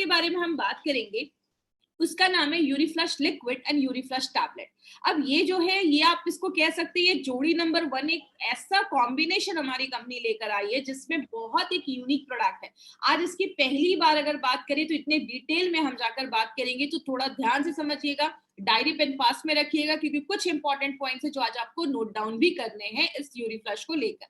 के बारे में हम बात करेंगे उसका नाम है यूरीफ्लश लिक्विड एंड यूरीफ्लश टैबलेट। अब ये जो है, ये आप इसको कह सकते हैं, ये जोड़ी नंबर 1 एक ऐसा कॉम्बिनेशन हमारी कंपनी लेकर आई है जिसमें बहुत एक यूनिक प्रोडक्ट है। आज इसकी पहली बार अगर बात करें तो इतने डिटेल में हम जाकर बात करेंगे, तो थोड़ा ध्यान से समझिएगा, डायरी पेन पास में रखिएगा, क्योंकि कुछ इंपॉर्टेंट पॉइंट्स है जो आज आपको नोट डाउन भी करने हैं इस यूरीफ्लश को लेकर।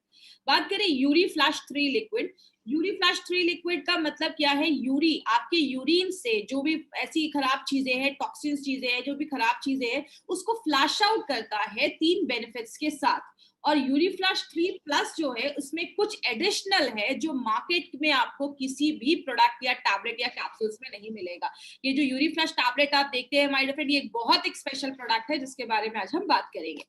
बात करें यूरीफ्लश 3 लिक्विड। यूरीफ्लश 3 लिक्विड का मतलब क्या है? यूरी, आपके यूरिन से जो भी ऐसी खराब चीजें हैं, टॉक्सिन्स चीजें हैं, जो भी खराब चीजें हैं, उसको फ्लैश आउट करता है 3 बेनिफिट्स के साथ। और यूरीफ्लश 3 प्लस जो है उसमें कुछ एडिशनल है जो मार्केट में आपको किसी भी प्रोडक्ट या टैबलेट या कैप्सूल्स में नहीं मिलेगा। ये जो यूरीफ्लश टैबलेट आप देखते हैं माय डियर फ्रेंड, ये एक बहुत एक स्पेशल प्रोडक्ट है जिसके बारे में आज हम बात करेंगे।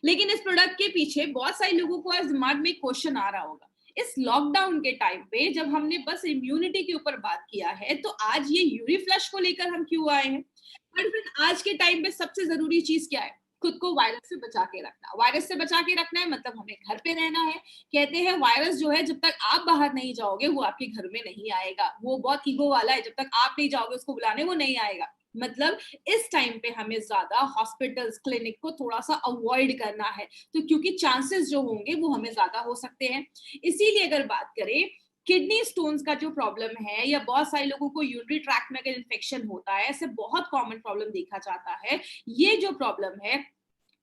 लेकिन इस प्रोडक्ट के पीछे बहुत सारे लोगों को आज दिमाग में क्वेश्चन आ रहा होगा, इस लॉकडाउन के टाइम पे जब हमने बस इम्यूनिटी के ऊपर बात किया है, तो आज ये यूरीफ्लश को लेकर हम क्यों आए हैं? बट फिर आज के टाइम पे सबसे जरूरी चीज क्या है? खुद को वायरस से बचा के रखना। वायरस से बचा के रखना है मतलब हमें घर पे रहना है। कहते हैं वायरस जो है जब तक आप बाहर नहीं जाओगे वो आपके घर में नहीं आएगा। वो बहुत ईगो वाला है, जब तक आप नहीं जाओगे उसको बुलाने वो नहीं आएगा। मतलब इस टाइम पे हमें ज्यादा हॉस्पिटल्स, क्लिनिक को थोड़ा सा अवॉइड करना है, तो क्योंकि चांसेस जो होंगे वो हमें ज्यादा हो सकते हैं। इसीलिए अगर बात करें किडनी स्टोन्स का जो प्रॉब्लम है, या बहुत सारे लोगों को यूरिनरी ट्रैक्ट में अगर इन्फेक्शन होता है, ऐसे बहुत कॉमन प्रॉब्लम देखा जाता है। ये जो प्रॉब्लम है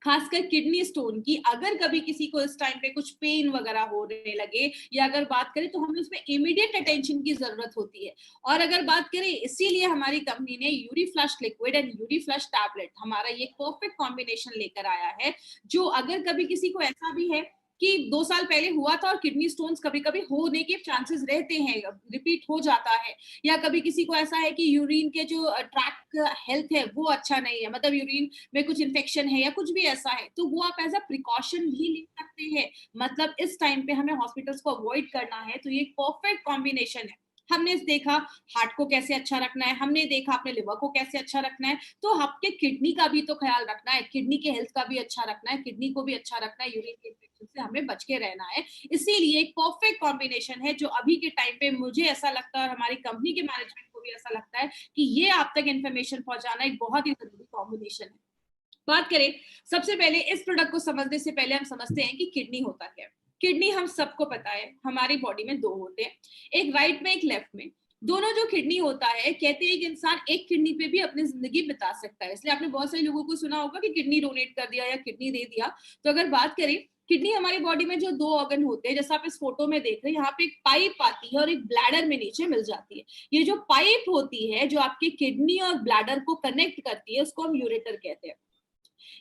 खासकर किडनी स्टोन की, अगर कभी किसी को इस टाइम पे कुछ पेन वगैरह होने लगे, या अगर बात करें तो हमें उसमें इमीडिएट अटेंशन की जरूरत होती है। और अगर बात करें, इसीलिए हमारी कंपनी ने यूरीफ्लश लिक्विड एंड यूरीफ्लश टैबलेट, हमारा ये परफेक्ट कॉम्बिनेशन लेकर आया है, जो अगर कभी किसी को ऐसा भी है कि 2 साल पहले हुआ था और किडनी स्टोन्स कभी कभी होने के चांसेस रहते हैं, रिपीट हो जाता है, या कभी किसी को ऐसा है कि यूरिन के जो ट्रैक हेल्थ है वो अच्छा नहीं है, मतलब यूरिन में कुछ इन्फेक्शन है या कुछ भी ऐसा है, तो वो आप एज अ प्रिकॉशन भी ले सकते हैं। मतलब इस टाइम पे हमें हॉस्पिटल्स को अवॉइड करना है, तो ये परफेक्ट कॉम्बिनेशन है। हमने देखा हार्ट को कैसे अच्छा रखना है, हमने देखा अपने लिवर को कैसे अच्छा रखना है, तो आपके किडनी का भी तो ख्याल रखना है, किडनी के हेल्थ का भी अच्छा रखना है, किडनी को भी अच्छा रखना है, यूरिन के इन्फेक्शन से हमें बच के रहना है। इसीलिए एक परफेक्ट कॉम्बिनेशन है जो अभी के टाइम पे मुझे ऐसा लगता है और हमारी कंपनी के मैनेजमेंट को भी ऐसा लगता है कि ये आप तक इन्फॉर्मेशन पहुंचाना एक बहुत ही जरूरी कॉम्बिनेशन है। बात करें, सबसे पहले इस प्रोडक्ट को समझने से पहले हम समझते हैं कि किडनी होता क्या है। किडनी हम सबको पता है हमारी बॉडी में 2 होते हैं, एक राइट में एक लेफ्ट में। दोनों जो किडनी होता है, कहते हैं कि इंसान एक किडनी पे भी अपनी जिंदगी बिता सकता है। इसलिए आपने बहुत सारे लोगों को सुना होगा कि किडनी डोनेट कर दिया या किडनी दे दिया। तो अगर बात करें, किडनी हमारी बॉडी में जो 2 ऑर्गन होते हैं, जैसा आप इस फोटो में देख रहे हैं, यहाँ पे एक पाइप आती है और एक ब्लैडर में नीचे मिल जाती है। ये जो पाइप होती है जो आपके किडनी और ब्लैडर को कनेक्ट करती है, उसको हम यूरेटर कहते हैं।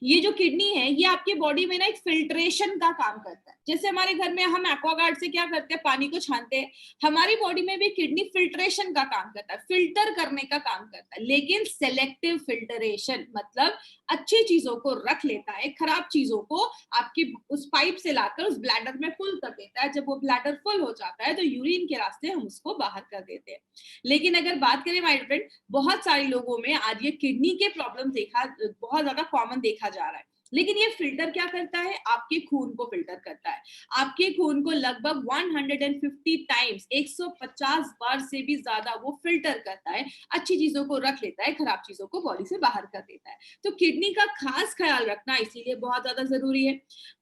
ये जो किडनी है ये आपके बॉडी में ना एक फिल्ट्रेशन का काम करता है। जैसे हमारे घर में हम एक्वागार्ड से क्या करते हैं, पानी को छानते हैं, हमारी बॉडी में भी किडनी फिल्ट्रेशन का काम करता है, फिल्टर करने का काम करता है, लेकिन सेलेक्टिव फिल्टरेशन, मतलब अच्छी चीजों को रख लेता है, खराब चीजों को आपकी उस पाइप से लाकर उस ब्लैडर में फुल कर देता है। जब वो ब्लैडर फुल हो जाता है तो यूरिन के रास्ते हम उसको बाहर कर देते हैं। लेकिन अगर बात करें माय फ्रेंड, बहुत सारे लोगों में आज ये किडनी के प्रॉब्लम देखा बहुत ज्यादा कॉमन देखा जा रहा है। लेकिन ये फिल्टर क्या करता है? आपके खून को फिल्टर करता है। आपके खून को लगभग 150 टाइम्स, 150 बार से भी ज्यादा वो फिल्टर करता है, अच्छी चीजों को रख लेता है, खराब चीजों को बॉडी से बाहर कर देता है। तो किडनी का खास ख्याल रखना इसीलिए बहुत ज्यादा जरूरी है।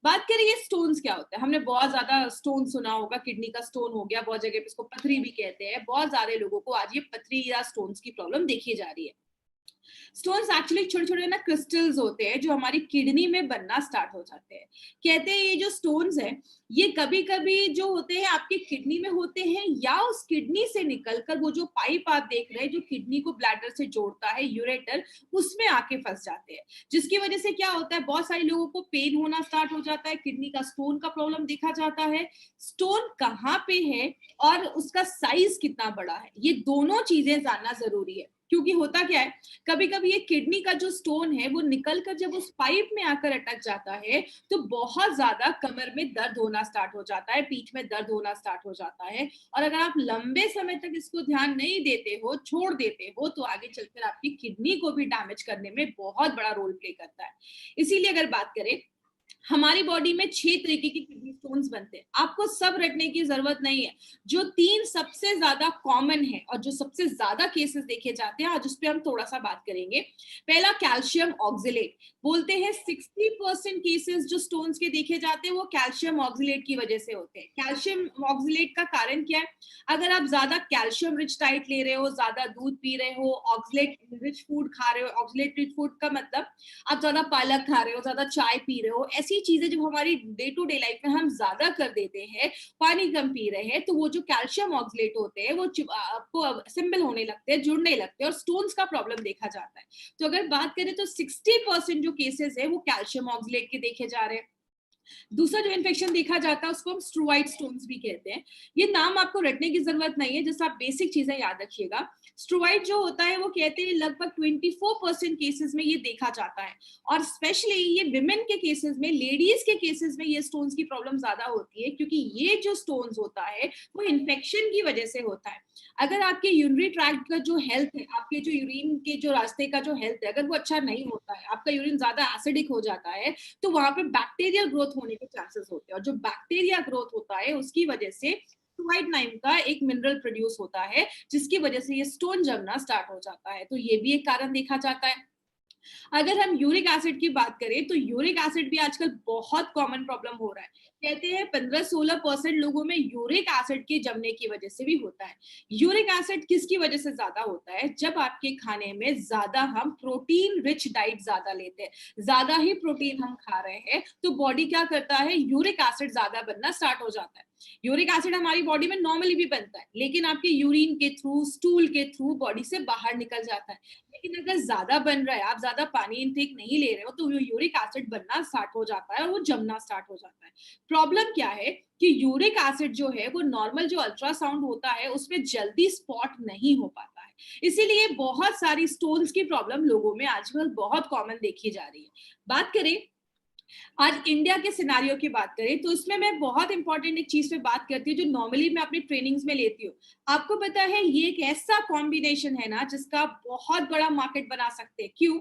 बात करें ये स्टोन्स क्या होता है, हमने बहुत ज्यादा स्टोन सुना होगा, किडनी का स्टोन हो गया, बहुत जगह पे इसको पथरी भी कहते हैं। बहुत ज्यादा लोगों को आज ये पथरी या स्टोन्स की प्रॉब्लम देखी जा रही है। स्टोन्स एक्चुअली छोटे छोटे ना क्रिस्टल्स होते हैं जो हमारी किडनी में बनना स्टार्ट हो जाते हैं। कहते हैं ये जो स्टोन्स हैं ये कभी कभी जो होते हैं आपकी किडनी में होते हैं, या उस किडनी से निकलकर वो जो पाइप आप देख रहे हैं जो किडनी को ब्लैडर से जोड़ता है, यूरेटर, उसमें आके फंस जाते हैं। जिसकी वजह से क्या होता है, बहुत सारे लोगों को पेन होना स्टार्ट हो जाता है, किडनी का स्टोन का प्रॉब्लम देखा जाता है। स्टोन कहाँ पे है और उसका साइज कितना बड़ा है, ये दोनों चीजें जानना जरूरी है। क्योंकि होता क्या है, कभी कभी ये किडनी का जो स्टोन है वो निकलकर जब उस पाइप में आकर अटक जाता है तो बहुत ज्यादा कमर में दर्द होना स्टार्ट हो जाता है, पीठ में दर्द होना स्टार्ट हो जाता है। और अगर आप लंबे समय तक इसको ध्यान नहीं देते हो, छोड़ देते हो, तो आगे चलकर आपकी किडनी को भी डैमेज करने में बहुत बड़ा रोल प्ले करता है। इसीलिए अगर बात करें हमारी बॉडी में 6 तरीके के किडनी स्टोन्स बनते हैं, आपको सब रटने की जरूरत नहीं है। जो 3 सबसे ज्यादा कॉमन है और जो सबसे ज्यादा केसेस देखे जाते हैं, आज उस पर हम थोड़ा सा बात करेंगे। पहला कैल्शियम ऑक्सिलेट, बोलते हैं 60% केसेस जो स्टोन्स के देखे जाते हैं वो कैल्शियम ऑक्सिलेट की वजह से होते हैं। कैल्शियम ऑक्सिलेट का कारण क्या है? अगर आप ज्यादा कैल्शियम रिच डाइट ले रहे हो, ज्यादा दूध पी रहे हो, ऑक्सिलेट रिच फूड खा रहे हो, ऑक्सिलेट रिच फूड का मतलब आप ज्यादा पालक खा रहे हो, ज्यादा चाय पी रहे हो, ऐसी चीजें जब हमारी डे टू डे लाइफ में हम ज्यादा कर देते हैं, पानी कम पी रहे हैं, तो वो जो कैल्शियम ऑक्सिलेट होते हैं वो आपको असेंबल होने लगते हैं, जुड़ने लगते हैं और स्टोन्स का प्रॉब्लम देखा जाता है। तो अगर बात करें तो 60% जो केसेस है वो कैल्शियम ऑक्सिलेट के देखे जा रहे हैं। दूसरा जो इन्फेक्शन देखा जाता है उसको हम स्ट्रोवाइड स्टोन्स भी कहते हैं। ये नाम आपको रटने की जरूरत नहीं है, जैसे आप बेसिक चीजें याद रखिएगा। स्ट्रोवाइड जो होता है वो कहते हैं लगभग 24% केसेस में ये देखा जाता है, और स्पेशली ये विमेन के केसेस में, लेडीज के केसेस में ये स्टोन्स की प्रॉब्लम ज्यादा होती है, क्योंकि ये जो स्टोन्स होता है वो इन्फेक्शन की वजह से होता है। अगर आपके यूरिनरी ट्रैक्ट का जो हेल्थ है, आपके जो यूरिन के जो रास्ते का जो हेल्थ है, अगर वो अच्छा नहीं होता है, आपका यूरिन ज्यादा एसिडिक हो जाता है, तो वहां पे बैक्टीरियल ग्रोथ होने के चांसेस होते हैं, और जो बैक्टीरिया ग्रोथ होता है उसकी वजह से फ्लोराइड नाम का एक मिनरल प्रोड्यूस होता है, जिसकी वजह से ये स्टोन जमना स्टार्ट हो जाता है। तो ये भी एक कारण देखा जाता है। अगर हम यूरिक एसिड की बात करें तो यूरिक एसिड भी आजकल बहुत कॉमन प्रॉब्लम हो रहा है। कहते हैं 15-16% लोगों में यूरिक एसिड के जमने की वजह से भी होता है। यूरिक एसिड किसकी वजह से ज्यादा होता है? जब आपके खाने में ज्यादा हम प्रोटीन रिच डाइट ज्यादा लेते हैं, ज्यादा ही प्रोटीन हम खा रहे हैं, तो बॉडी क्या करता है, यूरिक एसिड ज्यादा बनना स्टार्ट हो जाता है। यूरिक एसिड हमारी बॉडी में नॉर्मली भी बनता है, लेकिन आपके यूरिन के थ्रू, स्टूल के थ्रू बॉडी से बाहर निकल जाता है। लेकिन अगर ज्यादा बन रहा है, आप ज्यादा पानी इनटेक नहीं ले रहे हो, तो यूरिक एसिड बनना स्टार्ट हो जाता है और वो जमना स्टार्ट हो जाता है। प्रॉब्लम क्या है कि यूरिक एसिड जो है वो नॉर्मल जो अल्ट्रासाउंड होता है उसमें जल्दी स्पॉट नहीं हो पाता है, इसीलिए बहुत सारी स्टोन्स की प्रॉब्लम लोगों में आजकल बहुत कॉमन देखी जा रही है। बात करें आज इंडिया के सिनारियो की बात करें तो इसमें मैं बहुत इंपॉर्टेंट एक चीज पे बात करती हूँ जो नॉर्मली मैं अपनी ट्रेनिंग्स में लेती हूँ। आपको पता है ये एक ऐसा कॉम्बिनेशन है ना जिसका बहुत बड़ा मार्केट बना सकते हैं। क्यों?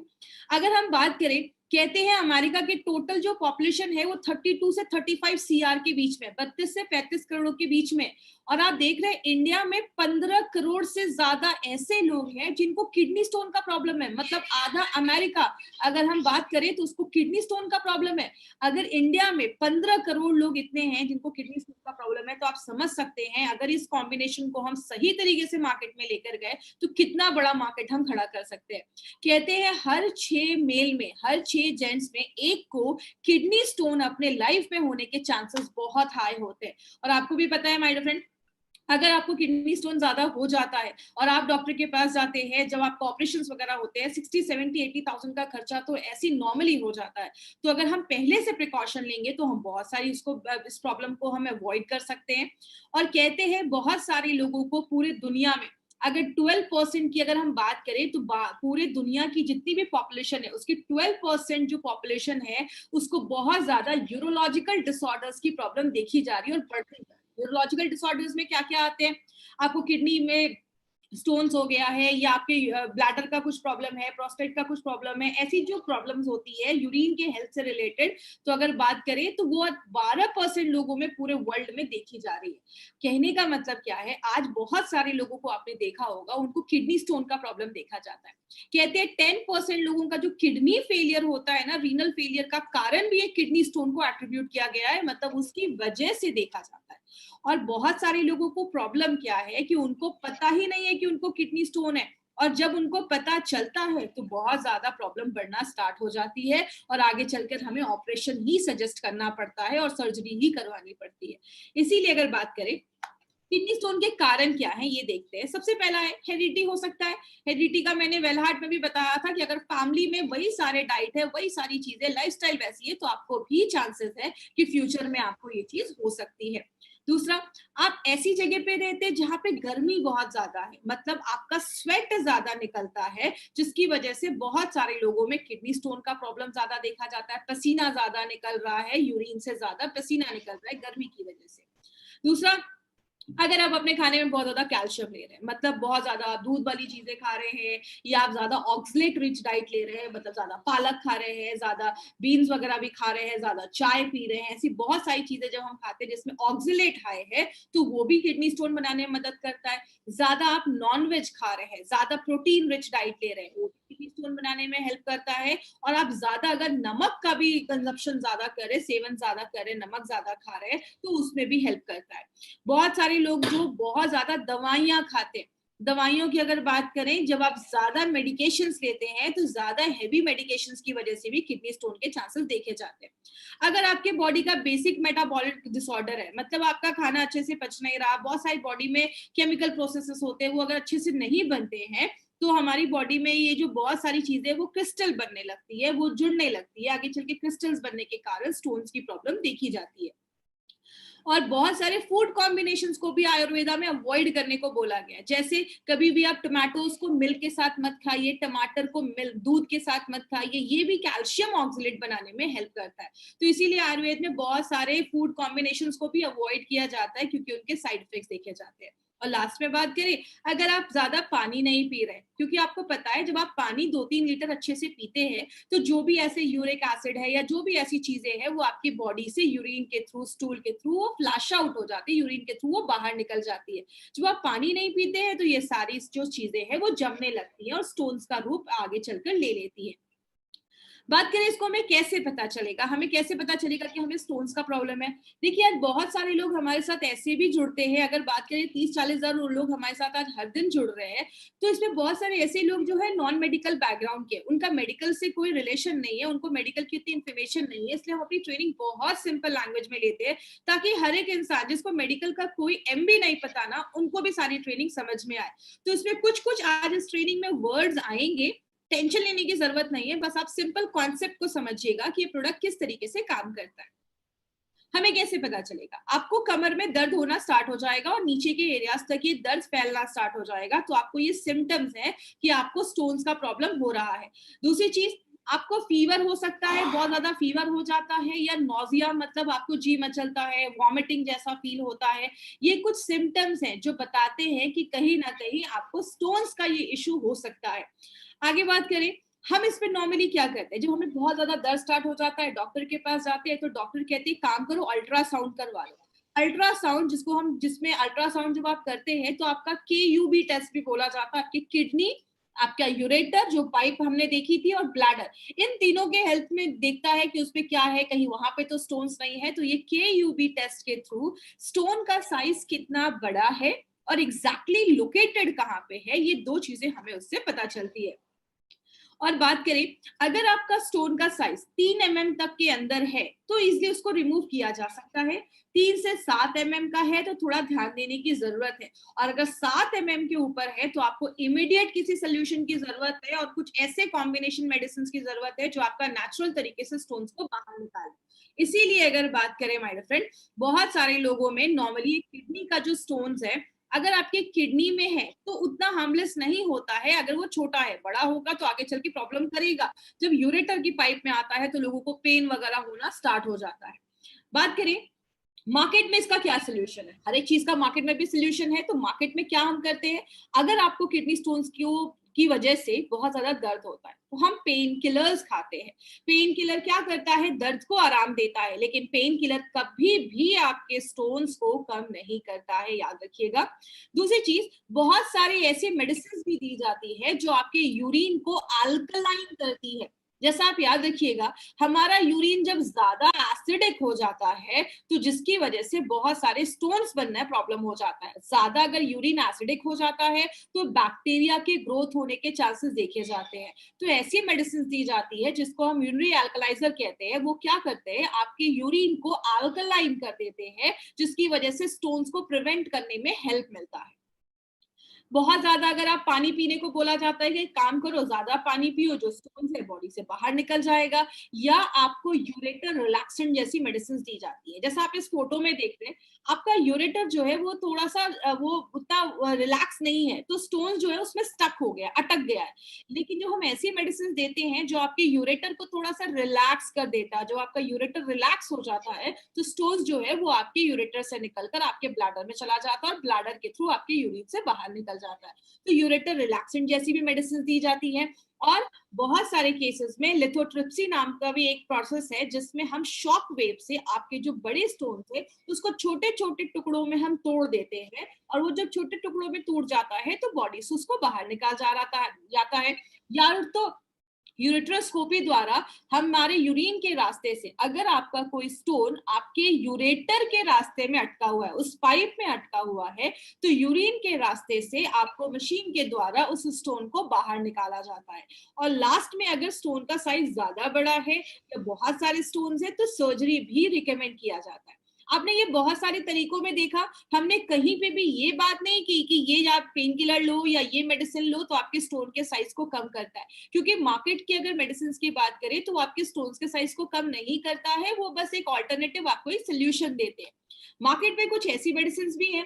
अगर हम बात करें, कहते हैं अमेरिका के टोटल जो पॉपुलेशन है वो 32 से 35 सीआर के बीच में, 32 से 35 करोड़ के बीच में, और आप देख रहे हैं इंडिया में 15 करोड़ से ज्यादा ऐसे लोग हैं जिनको किडनी स्टोन का प्रॉब्लम है। मतलब आधा अमेरिका अगर हम बात करें तो उसको किडनी स्टोन का प्रॉब्लम है। अगर इंडिया में 15 करोड़ लोग इतने हैं जिनको किडनी स्टोन का प्रॉब्लम है, तो आप समझ सकते हैं अगर इस कॉम्बिनेशन को हम सही तरीके से मार्केट में लेकर गए तो कितना बड़ा मार्केट हम खड़ा कर सकते हैं। कहते हैं हर 6 मेल में, हर 6 जेंट्स में एक को किडनी स्टोन अपने लाइफ में होने के चांसेस बहुत हाई होते हैं। और आपको भी पता है माय डियर फ्रेंड, अगर आपको किडनी स्टोन ज्यादा हो जाता है और आप डॉक्टर के पास जाते हैं, जब आपको ऑपरेशंस वगैरह होते हैं, 60-70-80,000 का खर्चा तो ऐसी नॉर्मली हो जाता है। तो अगर हम पहले से प्रिकॉशन लेंगे तो हम बहुत सारी इस प्रॉब्लम को हम अवॉइड कर सकते हैं। और कहते हैं बहुत सारे लोगों को पूरी दुनिया में अगर 12% की अगर हम बात करें तो पूरे दुनिया की जितनी भी पॉपुलेशन है उसकी 12% जो पॉपुलेशन है उसको बहुत ज्यादा यूरोलॉजिकल डिसऑर्डर्स की प्रॉब्लम देखी जा रही है और बढ़ रही है। न्यूरोलॉजिकल डिसऑर्डर्स में क्या क्या आते हैं? आपको किडनी में स्टोन्स हो गया है, या आपके ब्लैडर का कुछ प्रॉब्लम है, प्रोस्टेट का कुछ प्रॉब्लम है, ऐसी जो प्रॉब्लम्स होती है यूरिन के हेल्थ से रिलेटेड, तो अगर बात करें तो वो 12% लोगों में पूरे वर्ल्ड में देखी जा रही है। कहने का मतलब क्या है, आज बहुत सारे लोगों को आपने देखा होगा उनको किडनी स्टोन का प्रॉब्लम देखा जाता है। कहते हैं 10% लोगों का जो किडनी फेलियर होता है ना, रीनल फेलियर का कारण भी एक किडनी स्टोन को एट्रीब्यूट किया गया है, मतलब उसकी वजह से देखा जाता है। और बहुत सारे लोगों को प्रॉब्लम क्या है कि उनको पता ही नहीं है कि उनको किडनी स्टोन है, और जब उनको पता चलता है तो बहुत ज्यादा प्रॉब्लम बढ़ना स्टार्ट हो जाती है और आगे चलकर हमें ऑपरेशन ही सजेस्ट करना पड़ता है और सर्जरी ही करवानी पड़ती है। इसीलिए अगर बात करें किडनी स्टोन के कारण क्या है ये देखते हैं। सबसे पहला है हेरिडिटी हो सकता है। हेरिडिटी का मैंने वेलहार्ट में भी बताया था कि अगर फैमिली में वही सारे डाइट है, वही सारी चीजें, लाइफस्टाइल वैसी है, तो आपको भी चांसेस है कि फ्यूचर में आपको ये चीज हो सकती है। दूसरा, आप ऐसी जगह पे रहते हैं जहां पे गर्मी बहुत ज्यादा है, मतलब आपका स्वेट ज्यादा निकलता है, जिसकी वजह से बहुत सारे लोगों में किडनी स्टोन का प्रॉब्लम ज्यादा देखा जाता है। पसीना ज्यादा निकल रहा है, यूरिन से ज्यादा पसीना निकल रहा है गर्मी की वजह से। दूसरा, अगर आप अपने खाने में बहुत ज्यादा कैल्शियम ले रहे हैं, मतलब बहुत ज्यादा दूध वाली चीजें खा रहे हैं, या आप ज्यादा ऑक्सलेट रिच डाइट ले रहे हैं, मतलब ज्यादा पालक खा रहे हैं, ज्यादा बीन्स वगैरह भी खा रहे हैं, ज्यादा चाय पी रहे हैं, ऐसी बहुत सारी चीजें जब हम खाते हैं जिसमें ऑक्सलेट हाई है, तो वो भी किडनी स्टोन बनाने में मदद करता है। ज्यादा आप नॉन वेज खा रहे हैं, ज्यादा प्रोटीन रिच डाइट ले रहे हैं, वो भी किडनी स्टोन बनाने में हेल्प करता है। और आप ज्यादा अगर नमक का भी कंजप्शन ज्यादा करें, सेवन ज्यादा करें, नमक ज्यादा खा रहे हैं, तो उसमें भी हेल्प करता है। बहुत सारे लोग जो बहुत ज्यादा दवाइयां खाते हैं, दवाइयों की अगर बात करें, जब आप ज्यादा मेडिकेशंस लेते हैं तो ज्यादा हेवी मेडिकेशंस की वजह से भी किडनी स्टोन के चांसेस देखे जाते हैं। अगर आपके बॉडी का बेसिक मेटाबॉलिक डिसऑर्डर है, मतलब आपका खाना अच्छे से पच नहीं रहा, बहुत सारी बॉडी में केमिकल प्रोसेसेस होते हैं, वो अगर अच्छे से नहीं बनते हैं, तो हमारी बॉडी में ये जो बहुत सारी चीजें वो क्रिस्टल बनने लगती है, वो जुड़ने लगती है, आगे चल के क्रिस्टल्स बनने के कारण स्टोन्स की प्रॉब्लम देखी जाती है। और बहुत सारे फूड कॉम्बिनेशंस को भी आयुर्वेदा में अवॉइड करने को बोला गया है। जैसे कभी भी आप टमाटोज को मिल्क के साथ मत खाइए, टमाटर को मिल्क दूध के साथ मत खाइए, ये भी कैल्शियम ऑक्सलेट बनाने में हेल्प करता है। तो इसीलिए आयुर्वेद में बहुत सारे फूड कॉम्बिनेशंस को भी अवॉइड किया जाता है, क्योंकि उनके साइड इफेक्ट्स देखे जाते हैं। और लास्ट में बात करें, अगर आप ज्यादा पानी नहीं पी रहे, क्योंकि आपको पता है जब आप पानी 2-3 लीटर अच्छे से पीते हैं, तो जो भी ऐसे यूरिक एसिड है या जो भी ऐसी चीजें हैं, वो आपकी बॉडी से यूरिन के थ्रू, स्टूल के थ्रू वो फ्लैश आउट हो जाती है, यूरिन के थ्रू वो बाहर निकल जाती है। जब आप पानी नहीं पीते हैं, तो ये सारी जो चीजें हैं वो जमने लगती है और स्टोन्स का रूप आगे चलकर ले लेती है। बात करें इसको हमें कैसे पता चलेगा, हमें कैसे पता चलेगा कि हमें स्टोन्स का प्रॉब्लम है। देखिए आज बहुत सारे लोग हमारे साथ ऐसे भी जुड़ते हैं, अगर बात करें 30-40 हजार लोग हमारे साथ आज हर दिन जुड़ रहे हैं, तो इसमें बहुत सारे ऐसे लोग जो है नॉन मेडिकल बैकग्राउंड के, उनका मेडिकल से कोई रिलेशन नहीं है, उनको मेडिकल की इतनी इन्फॉर्मेशन नहीं है, इसलिए हम अपनी ट्रेनिंग बहुत सिंपल लैंग्वेज में लेते हैं, ताकि हर एक इंसान जिसको मेडिकल का कोई एम भी नहीं पता ना, उनको भी सारी ट्रेनिंग समझ में आए। तो इसमें कुछ कुछ आज इस ट्रेनिंग में वर्ड्स आएंगे, टेंशन लेने की जरूरत नहीं है, बस आप सिंपल कॉन्सेप्ट को समझिएगा कि ये प्रोडक्ट किस तरीके से काम करता है। हमें कैसे पता चलेगा, आपको कमर में दर्द होना स्टार्ट हो जाएगा और नीचे के एरियाज तक ये दर्द फैलना स्टार्ट हो जाएगा, तो आपको ये सिम्टम्स है कि आपको स्टोन्स का प्रॉब्लम हो रहा है। दूसरी चीज, आपको फीवर हो सकता है, बहुत ज्यादा फीवर हो जाता है, या नोजिया मतलब आपको जी मचलता है, वॉमिटिंग जैसा फील होता है। ये कुछ सिम्टम्स हैं जो बताते हैं कि कहीं ना कहीं आपको स्टोन्स का ये इशू हो सकता है। आगे बात करें, हम इस पे नॉर्मली क्या करते हैं, जब हमें बहुत ज्यादा दर्द स्टार्ट हो जाता है, डॉक्टर के पास जाते हैं, तो डॉक्टर कहते हैं काम करो, अल्ट्रासाउंड करवा लो। अल्ट्रासाउंड जिसको हम, जिसमें अल्ट्रासाउंड जब आप करते हैं तो आपका KUB टेस्ट भी बोला जाता है, आपकी किडनी, आपका यूरेटर जो पाइप हमने देखी थी, और ब्लैडर, इन तीनों के हेल्थ में देखता है कि उसमें क्या है, कहीं वहां पे तो स्टोन्स नहीं है। तो ये KUB टेस्ट के थ्रू स्टोन का साइज कितना बड़ा है और एग्जैक्टली लोकेटेड कहाँ पे है, ये दो चीजें हमें उससे पता चलती है। और बात करें, अगर आपका स्टोन का साइज 3 mm तक के अंदर है, तो इजिली उसको रिमूव किया जा सकता है। 3 से 7 mm का है तो थोड़ा ध्यान देने की जरूरत है, और अगर 7 mm के ऊपर है तो आपको इमीडिएट किसी सोल्यूशन की जरूरत है, और कुछ ऐसे कॉम्बिनेशन मेडिसिन की जरूरत है जो आपका नेचुरल तरीके से स्टोन्स को बाहर निकाले। इसीलिए अगर बात करें माय फ्रेंड, बहुत सारे लोगों में नॉर्मली किडनी का जो स्टोन्स है, अगर आपके किडनी में है तो उतना हार्मलेस नहीं होता है, अगर वो छोटा है, बड़ा होगा तो आगे चल के प्रॉब्लम करेगा। जब यूरेटर की पाइप में आता है तो लोगों को पेन वगैरह होना स्टार्ट हो जाता है। बात करें मार्केट में इसका क्या सोल्यूशन है, हर एक चीज का मार्केट में भी सोल्यूशन है। तो मार्केट में क्या हम करते हैं, अगर आपको किडनी स्टोन्स की वजह से बहुत ज्यादा दर्द होता है, तो हम पेन किलर्स खाते हैं। पेन किलर क्या करता है, दर्द को आराम देता है, लेकिन पेन किलर कभी भी आपके स्टोन्स को कम नहीं करता है, याद रखिएगा। दूसरी चीज, बहुत सारे ऐसे मेडिसिन भी दी जाती है जो आपके यूरिन को अल्कलाइन करती है। जैसा आप याद रखिएगा, हमारा यूरिन जब ज्यादा एसिडिक हो जाता है, तो जिसकी वजह से बहुत सारे स्टोन्स बनना प्रॉब्लम हो जाता है। ज्यादा अगर यूरिन एसिडिक हो जाता है तो बैक्टीरिया के ग्रोथ होने के चांसेस देखे जाते हैं। तो ऐसी मेडिसिन दी जाती है जिसको हम यूरिनरी अल्कलाइजर कहते हैं, वो क्या करते हैं, आपके यूरिन को अल्कलाइन कर देते हैं, जिसकी वजह से स्टोन्स को प्रिवेंट करने में हेल्प मिलता है। बहुत ज्यादा अगर आप पानी पीने को बोला जाता है कि काम करो, ज्यादा पानी पियो, जो स्टोन है बॉडी से बाहर निकल जाएगा, या आपको यूरेटर रिलैक्सेंट जैसी मेडिसिन दी जाती है। जैसा आप इस फोटो में देख रहे हैं, आपका यूरेटर जो है वो थोड़ा सा वो उतना रिलैक्स नहीं है, तो स्टोन जो है उसमें स्टक हो गया, अटक गया है। लेकिन जो हम ऐसी मेडिसिन देते हैं जो आपके यूरेटर को थोड़ा सा रिलैक्स कर देता है, जो आपका यूरेटर रिलैक्स हो जाता है, तो स्टोन जो है वो आपके यूरेटर से निकलकर आपके ब्लैडर में चला जाता है और ब्लैडर के थ्रू आपके यूरिन से बाहर निकल जाता है। तो यूरेटर रिलैक्सेंट जैसी भी मेडिसिन दी जाती है। और बहुत सारे केसेस में लिथोट्रिप्सी नाम का भी एक प्रोसेस है, जिसमें हम शॉक वेव से आपके जो बड़े स्टोन थे उसको छोटे छोटे टुकड़ों में हम तोड़ देते हैं, और वो जब छोटे टुकड़ों में टूट जाता है तो बॉडी से उसको बाहर निकाल जाता है। या तो यूरेट्रोस्कोपी द्वारा हमारे यूरिन के रास्ते से, अगर आपका कोई स्टोन आपके यूरेटर के रास्ते में अटका हुआ है, उस पाइप में अटका हुआ है, तो यूरिन के रास्ते से आपको मशीन के द्वारा उस स्टोन को बाहर निकाला जाता है। और लास्ट में अगर स्टोन का साइज ज्यादा बड़ा है या बहुत सारे स्टोन है, तो सर्जरी भी रिकमेंड किया जाता है। आपने ये बहुत सारे तरीकों में देखा, हमने कहीं पे भी ये बात नहीं की कि ये आप पेन किलर लो या ये मेडिसिन लो तो आपके स्टोन के साइज को कम करता है, क्योंकि मार्केट की अगर मेडिसिन की बात करें तो वो आपके स्टोन्स के साइज को कम नहीं करता है, वो बस एक ऑल्टरनेटिव आपको एक सोल्यूशन देते हैं। मार्केट में कुछ ऐसी मेडिसिन भी हैं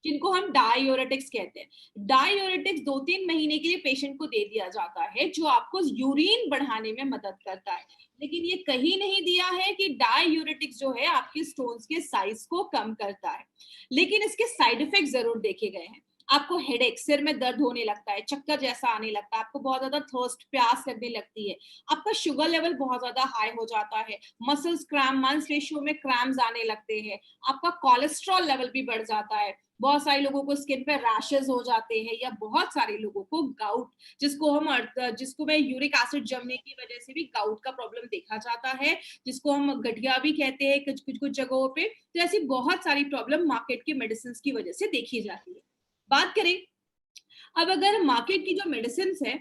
जिनको हम डायूरेटिक्स कहते हैं। डायूरेटिक्स 2-3 महीने के लिए पेशेंट को दे दिया जाता है, जो आपको यूरिन बढ़ाने में मदद करता है। लेकिन ये कहीं नहीं दिया है कि डायूरेटिक्स जो है आपके स्टोन्स के साइज को कम करता है। लेकिन इसके साइड इफेक्ट जरूर देखे गए हैं। आपको हेडेक, सिर में दर्द होने लगता है, चक्कर जैसा आने लगता है, आपको बहुत ज्यादा थर्स्ट, प्यास लगने लगती है, आपका शुगर लेवल बहुत ज्यादा हाई हो जाता है, मसल्स क्रैम्प, मांसपेशियों में क्रैम्प्स आने लगते हैं, आपका कोलेस्ट्रॉल लेवल भी बढ़ जाता है, बहुत सारे लोगों को स्किन पे रैशेस हो जाते हैं, या बहुत सारे लोगों को गाउट, जिसको मैं यूरिक एसिड जमने की वजह से भी गाउट का प्रॉब्लम देखा जाता है, जिसको हम गठिया भी कहते हैं कुछ कुछ कुछ जगहों पे। तो ऐसी बहुत सारी प्रॉब्लम मार्केट की मेडिसिन की वजह से देखी जाती है। बात करें अब अगर मार्केट की जो मेडिसिन है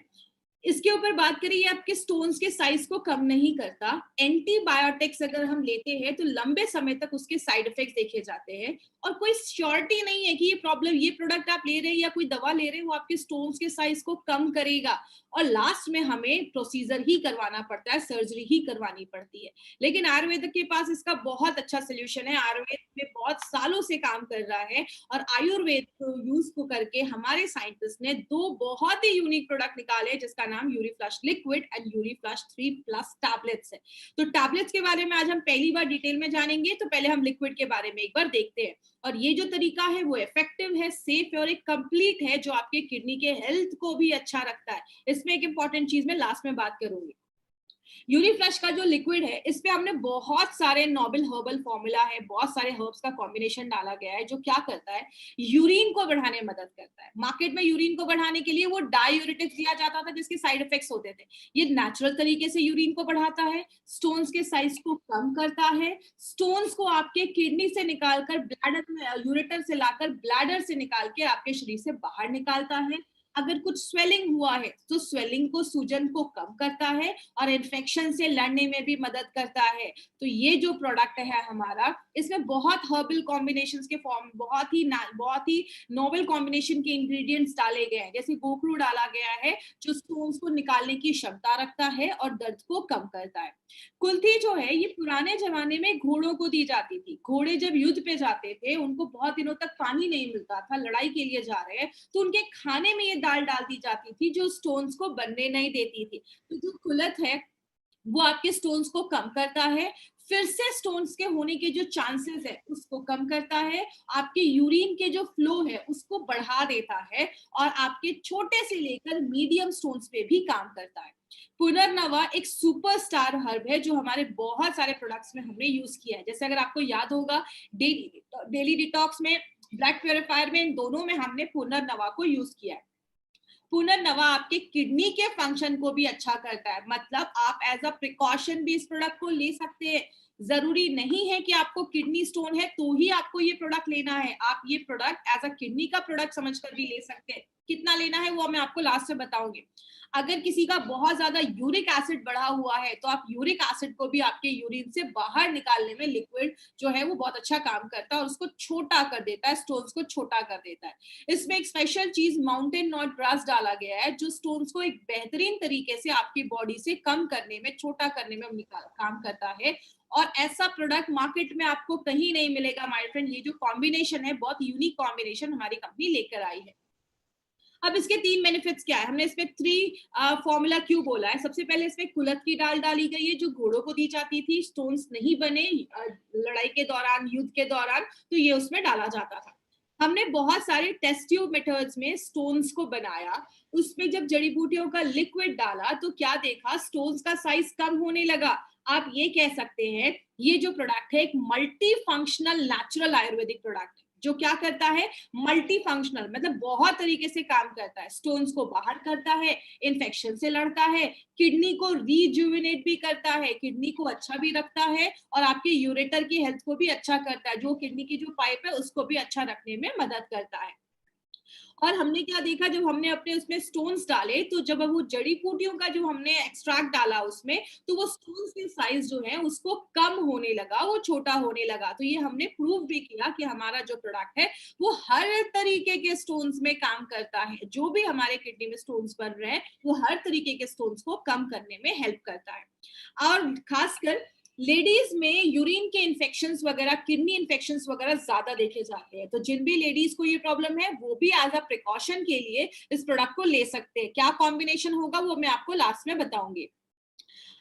इसके ऊपर बात करें, ये आपके स्टोन्स के साइज को कम नहीं करता। एंटीबायोटिक्स अगर हम लेते हैं तो लंबे समय तक उसके साइड इफेक्ट्स देखे जाते हैं, और कोई श्योरिटी नहीं है कि ये प्रॉब्लम, ये प्रोडक्ट आप ले रहे हैं या कोई दवा ले रहे हैं वो आपके स्टोन्स के साइज को कम करेगा। और लास्ट में हमें प्रोसीजर ही करवाना पड़ता है, सर्जरी ही करवानी पड़ती है। लेकिन आयुर्वेद के पास इसका बहुत अच्छा सोल्यूशन है। आयुर्वेद में बहुत सालों से काम कर रहा है, और आयुर्वेद को यूज को करके हमारे साइंटिस्ट ने 2 बहुत ही यूनिक प्रोडक्ट निकाले, जिसका नाम यूरीफ्लश लिक्विड एंड यूरीफ्लश 3+ टैबलेट्स है। तो टैबलेट्स के बारे में आज हम पहली बार डिटेल में जानेंगे, तो पहले हम लिक्विड के बारे में एक बार देखते हैं। और ये जो तरीका है वो इफेक्टिव है, सेफ है और एक कंप्लीट है, जो आपके किडनी के हेल्थ को भी अच्छा रखता है। इसमें एक इंपॉर्टेंट चीज मैं लास्ट में बात करूंगी। यूनिफ्लश का जो लिक्विड है, इस पे हमने बहुत सारे नोबल हर्बल फॉर्मूला है, बहुत सारे हर्ब्स का कॉम्बिनेशन डाला गया है, जो क्या करता है, यूरिन को बढ़ाने में मदद करता है। मार्केट में यूरिन को बढ़ाने के लिए वो डायूरेटिक्स दिया जाता था, जिसके साइड इफेक्ट्स होते थे। ये नेचुरल तरीके से यूरिन को बढ़ाता है, स्टोन्स के साइज को कम करता है, स्टोन्स को आपके किडनी से निकालकर ब्लैडर में, यूरेटर से लाकर ब्लैडर से निकाल के आपके शरीर से बाहर निकालता है। अगर कुछ स्वेलिंग हुआ है तो स्वेलिंग को, सूजन को कम करता है, और इन्फेक्शन से लड़ने में भी मदद करता है। तो ये जो प्रोडक्ट है हमारा, इसमें बहुत हर्बल कॉम्बिनेशंस के फॉर्म, बहुत ही नोवेल कॉम्बिनेशन के इंग्रेडिएंट्स डाले गए हैं। जैसे गोखरू डाला गया है, जो स्टोन्स को निकालने की क्षमता रखता है और दर्द को कम करता है। कुल्थी जो है, ये पुराने जमाने में घोड़ों को दी जाती थी। घोड़े जब युद्ध पे जाते थे, उनको बहुत दिनों तक पानी नहीं मिलता था, लड़ाई के लिए जा रहे हैं, तो उनके खाने में ये दाल डाल दी जाती थी, जो स्टोन्स को बनने नहीं देती थी। तो जो कुलथ है वो आपके स्टोन्स को कम करता है, फिर से स्टोन्स के होने के जो चांसेस है उसको कम करता है, आपके यूरिन के जो फ्लो है उसको बढ़ा देता है, और आपके छोटे से लेकर मीडियम स्टोन्स पे भी काम करता है। पुनर्नवा एक सुपरस्टार हर्ब है, जो हमारे बहुत सारे प्रोडक्ट्स में हमने यूज किया है। जैसे अगर आपको याद होगा, डेली डिटॉक्स में, ब्लड प्योरीफायर में, इन दोनों में हमने पुनर्नवा को यूज किया है। पुनर्नवा आपके किडनी के फंक्शन को भी अच्छा करता है, मतलब आप एज अ प्रिकॉशन भी इस प्रोडक्ट को ले सकते हैं। जरूरी नहीं है कि आपको किडनी स्टोन है तो ही आपको ये प्रोडक्ट लेना है, आप ये प्रोडक्ट एज अ किडनी का प्रोडक्ट समझकर भी ले सकते हैं। कितना लेना है वो मैं आपको लास्ट में बताऊंगी। अगर किसी का बहुत ज्यादा यूरिक एसिड बढ़ा हुआ है तो आप यूरिक एसिड को भी आपके यूरिन से बाहर निकालने में लिक्विड जो है वो बहुत अच्छा काम करता है और उसको छोटा कर देता है, स्टोन्स को छोटा कर देता है। इसमें एक स्पेशल चीज माउंटेन नॉट ग्रास डाला गया है जो स्टोन्स को एक बेहतरीन तरीके से आपकी बॉडी से कम करने में, छोटा करने में काम करता है। और ऐसा प्रोडक्ट मार्केट में आपको कहीं नहीं मिलेगा माय फ्रेंड। ये जो कॉम्बिनेशन है बहुत यूनिक कॉम्बिनेशन हमारी कंपनी लेकर आई है। अब इसके 3 बेनिफिट्स क्या है, हमने इसमें 3 फॉर्मूला क्यों बोला है। सबसे पहले इसमें कुलथ की दाल डाली गई है जो घोड़ों को दी जाती थी, स्टोन्स नहीं बने लड़ाई के दौरान, युद्ध के दौरान, तो ये उसमें डाला जाता था। हमने बहुत सारे टेस्ट ट्यूब मेथड्स में स्टोन्स को बनाया, उसमें जब जड़ी बूटियों का लिक्विड डाला तो क्या देखा, स्टोन्स का साइज कम होने लगा। आप ये कह सकते हैं ये जो प्रोडक्ट है एक multi functional natural Ayurvedic product है जो क्या करता है, मल्टी फंक्शनल मतलब बहुत तरीके से काम करता है। स्टोन्स को बाहर करता है, इन्फेक्शन से लड़ता है, किडनी को रिजुविनेट भी करता है, किडनी को अच्छा भी रखता है और आपके यूरेटर की हेल्थ को भी अच्छा करता है, जो किडनी की जो पाइप है उसको भी अच्छा रखने में मदद करता है। और हमने क्या देखा, जब हमने अपने उसमें स्टोन्स डाले तो जब वो जड़ी बूटियों का जो हमने एक्सट्रैक्ट डाला उसमें, तो वो स्टोन्स के साइज जो है उसको कम होने लगा, वो छोटा होने लगा। तो ये हमने प्रूव भी किया कि हमारा जो प्रोडक्ट है वो हर तरीके के स्टोन्स में काम करता है। जो भी हमारे किडनी में स्टोन्स बन रहे हैं वो हर तरीके के स्टोन्स को कम करने में हेल्प करता है। और खासकर लेडीज में यूरिन के इन्फेक्शंस वगैरह, किडनी इन्फेक्शंस वगैरह ज्यादा देखे जाते हैं। तो जिन भी लेडीज को ये प्रॉब्लम है वो भी एज अ प्रिकॉशन के लिए इस प्रोडक्ट को ले सकते हैं। क्या कॉम्बिनेशन होगा वो मैं आपको लास्ट में बताऊंगी।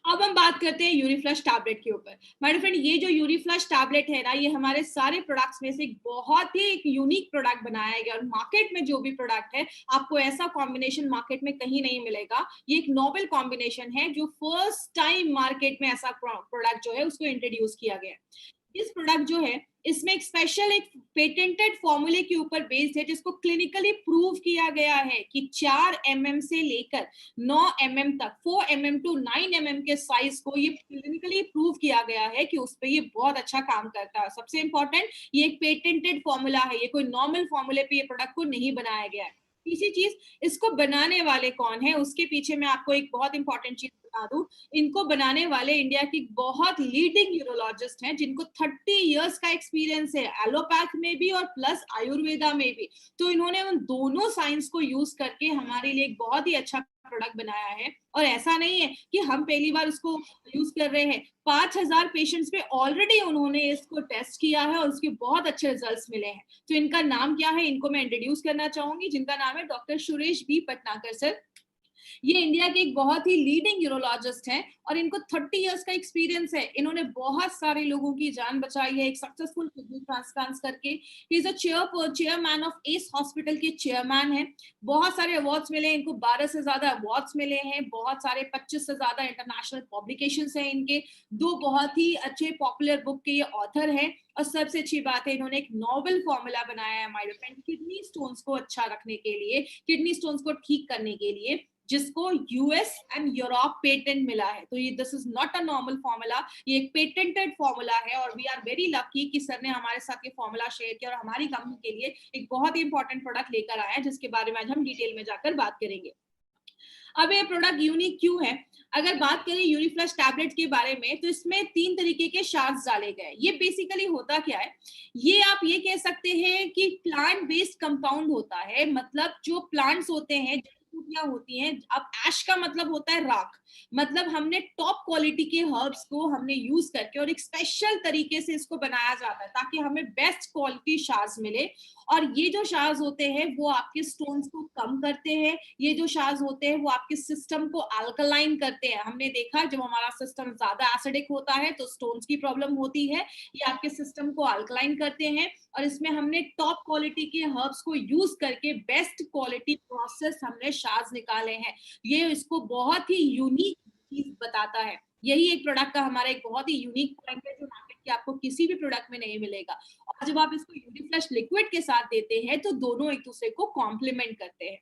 अब हम बात करते हैं यूरीफ्लश टैबलेट के ऊपर। माय फ्रेंड, ये जो यूरीफ्लश टैबलेट है ना, ये हमारे सारे प्रोडक्ट्स में से एक बहुत ही एक यूनिक प्रोडक्ट बनाया गया और मार्केट में जो भी प्रोडक्ट है आपको ऐसा कॉम्बिनेशन मार्केट में कहीं नहीं मिलेगा। ये एक नोबल कॉम्बिनेशन है जो फर्स्ट टाइम मार्केट में ऐसा प्रोडक्ट जो है उसको इंट्रोड्यूस किया गया है। इस प्रोडक्ट जो है इसमें एक स्पेशल एक पेटेंटेड फॉर्मूले के ऊपर बेस्ड है जिसको क्लिनिकली प्रूव किया गया है कि 4 mm से लेकर 9 mm तक, 4 mm टू 9 mm के साइज को ये क्लिनिकली प्रूव किया गया है कि उस पे ये बहुत अच्छा काम करता है। सबसे इंपॉर्टेंट, ये एक पेटेंटेड फॉर्मूला है, ये कोई नॉर्मल फॉर्मूले पे ये प्रोडक्ट को नहीं बनाया गया है। तीसरी चीज, इसको बनाने वाले कौन है, उसके पीछे मैं आपको एक बहुत इंपॉर्टेंट चीज बता दूं। इनको बनाने वाले इंडिया की बहुत लीडिंग यूरोलॉजिस्ट हैं जिनको 30 इयर्स का एक्सपीरियंस है, एलोपैथ में भी और प्लस आयुर्वेदा में भी। तो इन्होंने उन दोनों साइंस को यूज करके हमारे लिए एक बहुत ही अच्छा प्रोडक्ट बनाया है। और ऐसा नहीं है कि हम पहली बार उसको यूज कर रहे हैं, 5000 पेशेंट्स पे ऑलरेडी उन्होंने इसको टेस्ट किया है और उसके बहुत अच्छे रिजल्ट्स मिले हैं। तो इनका नाम क्या है, इनको मैं इंट्रोड्यूस करना चाहूंगी, जिनका नाम है डॉक्टर सुरेश बी पटनाकर सर। ये इंडिया के एक बहुत ही लीडिंग यूरोलॉजिस्ट हैं और इनको 30 इयर्स का एक्सपीरियंस है। इन्होंने बहुत सारे लोगों की जान बचाई है एक सक्सेसफुल किडनी ट्रांसप्लांट करके। He is a chairman of S hospital के चेयरमैन है। बहुत सारे अवार्ड्स मिले इनको, 12 से ज्यादा अवार्ड्स मिले हैं, बहुत सारे 25 से ज्यादा इंटरनेशनल पब्लिकेशंस हैं इनके, 2 बहुत ही अच्छे पॉपुलर बुक के ये ऑथर हैं। और सबसे अच्छी बात है इन्होंने एक नोबल फॉर्मूला बनाया है माय फ्रेंड किडनी स्टोन्स को अच्छा रखने के लिए, किडनी स्टोन्स को ठीक करने के लिए, जिसको यूएस एंड यूरोप पेटेंट मिला है। तो ये this is not a normal formula, ये एक पेटेंटेड फॉर्मूला है और वी आर वेरी लकी कि सर ने हमारे साथ ये फॉर्मूला शेयर किया और हमारी कंपनी के लिए एक बहुत ही इंपॉर्टेंट प्रोडक्ट लेकर आया है जिसके बारे में आज हम डिटेल में जाकर बात करेंगे। अब ये प्रोडक्ट यूनिक क्यों है, अगर बात करें यूरीफ्लश टैबलेट के बारे में तो इसमें 3 तरीके के शार्ट्स डाले गए। ये बेसिकली होता क्या है, ये आप ये कह सकते हैं कि प्लांट बेस्ड कंपाउंड होता है। मतलब जो प्लांट्स होते हैं, जड़ियां होती हैं, अब ऐश का मतलब होता है राख, मतलब हमने टॉप क्वालिटी के हर्ब्स को हमने यूज करके और एक स्पेशल तरीके से इसको बनाया जाता है ताकि हमें बेस्ट क्वालिटी शार्स मिले। और ये जो शार्स होते हैं वो आपके स्टोन्स को कम करते हैं, ये जो शार्स होते हैं वो आपके सिस्टम को अल्कलाइन करते हैं। हमने देखा जब हमारा सिस्टम ज्यादा एसिडिक होता है तो स्टोन्स की प्रॉब्लम होती है, ये आपके सिस्टम को अल्कलाइन करते हैं। और इसमें हमने टॉप क्वालिटी के हर्ब्स को यूज करके बेस्ट क्वालिटी प्रोसेस हमने शार्स निकाले हैं। ये इसको बहुत ही यूनिक चीज बताता है। यही एक प्रोडक्ट का हमारा एक बहुत ही यूनिक पॉइंट है जो मार्केट के आपको किसी भी प्रोडक्ट में नहीं मिलेगा। और जब आप इसको यूरीफ्लश लिक्विड के साथ देते हैं तो दोनों एक दूसरे को कॉम्प्लीमेंट करते हैं।